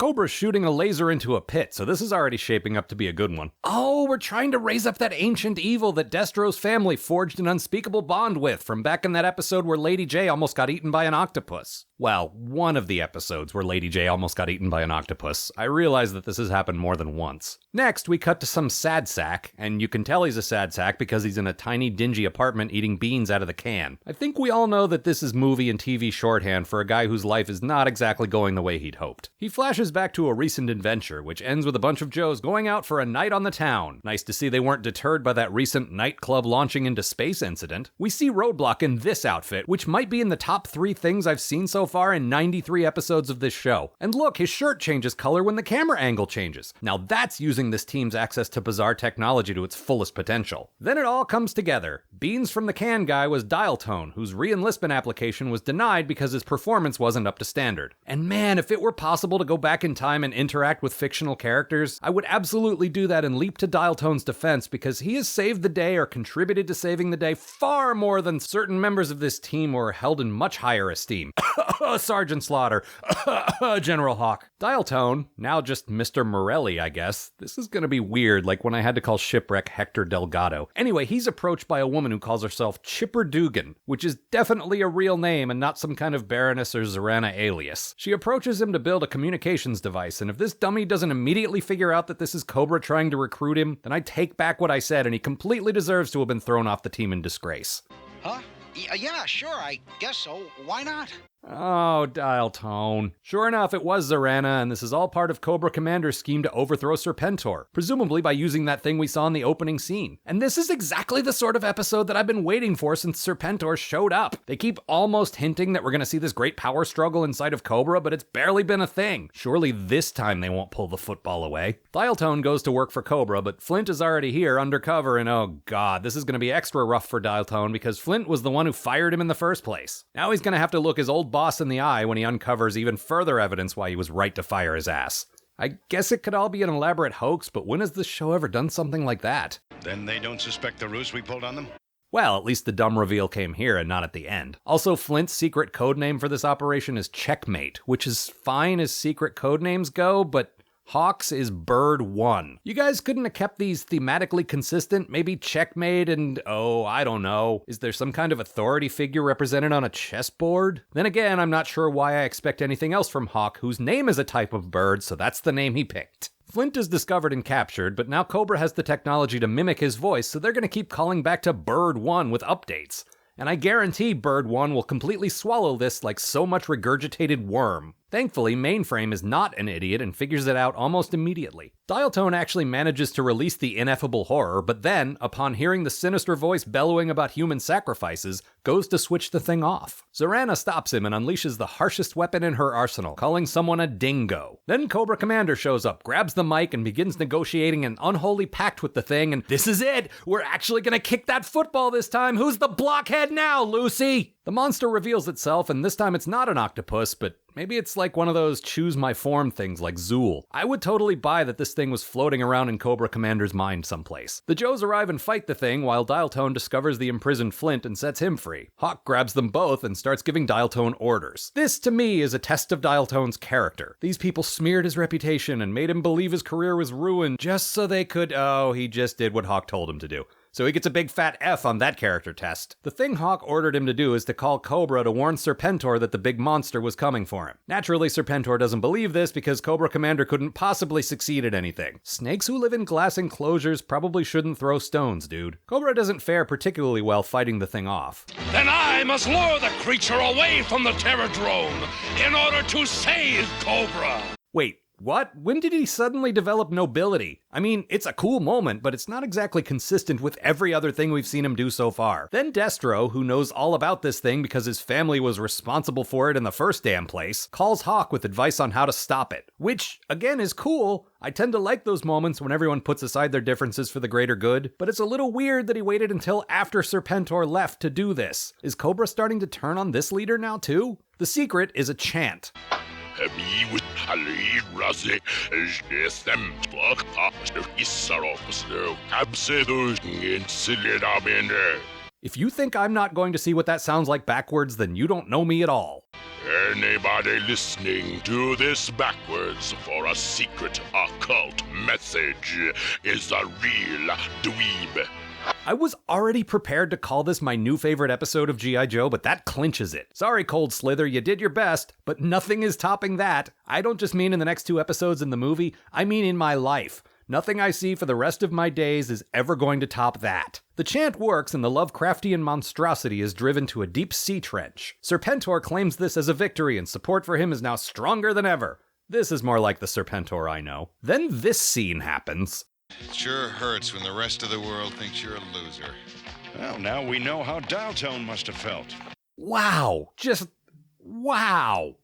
Cobra's shooting a laser into a pit, so this is already shaping up to be a good one. Oh, we're trying to raise up that ancient evil that Destro's family forged an unspeakable bond with from back in that episode where Lady J almost got eaten by an octopus. Well, one of the episodes where Lady J almost got eaten by an octopus. I realize that this has happened more than once. Next, we cut to some sad sack, and you can tell he's a sad sack because he's in a tiny, dingy apartment eating beans out of the can. I think we all know that this is movie and TV shorthand for a guy whose life is not exactly going the way he'd hoped. He flashes back to a recent adventure, which ends with a bunch of Joes going out for a night on the town. Nice to see they weren't deterred by that recent nightclub launching into space incident. We see Roadblock in this outfit, which might be in the top 3 things I've seen so far in 93 episodes of this show. And look, his shirt changes color when the camera angle changes. Now that's using this team's access to bizarre technology to its fullest potential. Then it all comes together. Beans from the Can guy was Dial Tone, whose re-enlistment application was denied because his performance wasn't up to standard. And man, if it were possible to go back in time and interact with fictional characters, I would absolutely do that and leap to Dial Tone's defense because he has saved the day or contributed to saving the day far more than certain members of this team who are held in much higher esteem. Sergeant Slaughter, General Hawk. Dial Tone, now just Mr. Morelli, I guess. This is gonna be weird, like when I had to call Shipwreck Hector Delgado. Anyway, he's approached by a woman who calls herself Chipper Dugan, which is definitely a real name and not some kind of Baroness or Zorana alias. She approaches him to build a communications device, and if this dummy doesn't immediately figure out that this is Cobra trying to recruit him, then I take back what I said and he completely deserves to have been thrown off the team in disgrace. Huh? Yeah, sure, I guess so. Why not? Oh, Dial Tone. Sure enough, it was Zorana, and this is all part of Cobra Commander's scheme to overthrow Serpentor, presumably by using that thing we saw in the opening scene. And this is exactly the sort of episode that I've been waiting for since Serpentor showed up. They keep almost hinting that we're gonna see this great power struggle inside of Cobra, but it's barely been a thing. Surely this time they won't pull the football away. Dial Tone goes to work for Cobra, but Flint is already here undercover, and oh god, this is gonna be extra rough for Dial Tone because Flint was the one who fired him in the first place. Now he's gonna have to look his old boss in the eye when he uncovers even further evidence why he was right to fire his ass. I guess it could all be an elaborate hoax, but when has this show ever done something like that? Then they don't suspect the ruse we pulled on them? Well, at least the dumb reveal came here and not at the end. Also, Flint's secret codename for this operation is Checkmate, which is fine as secret codenames go, but Hawks is Bird 1. You guys couldn't have kept these thematically consistent? Maybe Checkmate and, I don't know. Is there some kind of authority figure represented on a chessboard? Then again, I'm not sure why I expect anything else from Hawk, whose name is a type of bird, so that's the name he picked. Flint is discovered and captured, but now Cobra has the technology to mimic his voice, so they're gonna keep calling back to Bird 1 with updates. And I guarantee Bird 1 will completely swallow this like so much regurgitated worm. Thankfully, Mainframe is not an idiot and figures it out almost immediately. Dial Tone actually manages to release the ineffable horror, but then, upon hearing the sinister voice bellowing about human sacrifices, goes to switch the thing off. Zorana stops him and unleashes the harshest weapon in her arsenal, calling someone a dingo. Then Cobra Commander shows up, grabs the mic, and begins negotiating an unholy pact with the thing, and this is it! We're actually gonna kick that football this time! Who's the blockhead now, Lucy? The monster reveals itself, and this time it's not an octopus, but maybe it's like one of those choose my form things like Zool. I would totally buy that this thing was floating around in Cobra Commander's mind someplace. The Joes arrive and fight the thing while Dial Tone discovers the imprisoned Flint and sets him free. Hawk grabs them both and starts giving Dial Tone orders. This, to me, is a test of Dial Tone's character. These people smeared his reputation and made him believe his career was ruined just so they could, he just did what Hawk told him to do. So he gets a big fat F on that character test. The thing Hawk ordered him to do is to call Cobra to warn Serpentor that the big monster was coming for him. Naturally, Serpentor doesn't believe this because Cobra Commander couldn't possibly succeed at anything. Snakes who live in glass enclosures probably shouldn't throw stones, dude. Cobra doesn't fare particularly well fighting the thing off. Then I must lure the creature away from the Terradrome in order to save Cobra. Wait. What? When did he suddenly develop nobility? I mean, it's a cool moment, but it's not exactly consistent with every other thing we've seen him do so far. Then Destro, who knows all about this thing because his family was responsible for it in the first damn place, calls Hawk with advice on how to stop it. Which, again, is cool. I tend to like those moments when everyone puts aside their differences for the greater good, but it's a little weird that he waited until after Serpentor left to do this. Is Cobra starting to turn on this leader now too? The secret is a chant. If you think I'm not going to see what that sounds like backwards, then you don't know me at all. Anybody listening to this backwards for a secret occult message is a real dweeb. I was already prepared to call this my new favorite episode of G.I. Joe, but that clinches it. Sorry, Cold Slither, you did your best, but nothing is topping that. I don't just mean in the next 2 episodes in the movie, I mean in my life. Nothing I see for the rest of my days is ever going to top that. The chant works and the Lovecraftian monstrosity is driven to a deep sea trench. Serpentor claims this as a victory and support for him is now stronger than ever. This is more like the Serpentor I know. Then this scene happens. It sure hurts when the rest of the world thinks you're a loser. Well, now we know how Dialtone must have felt. Wow, just wow.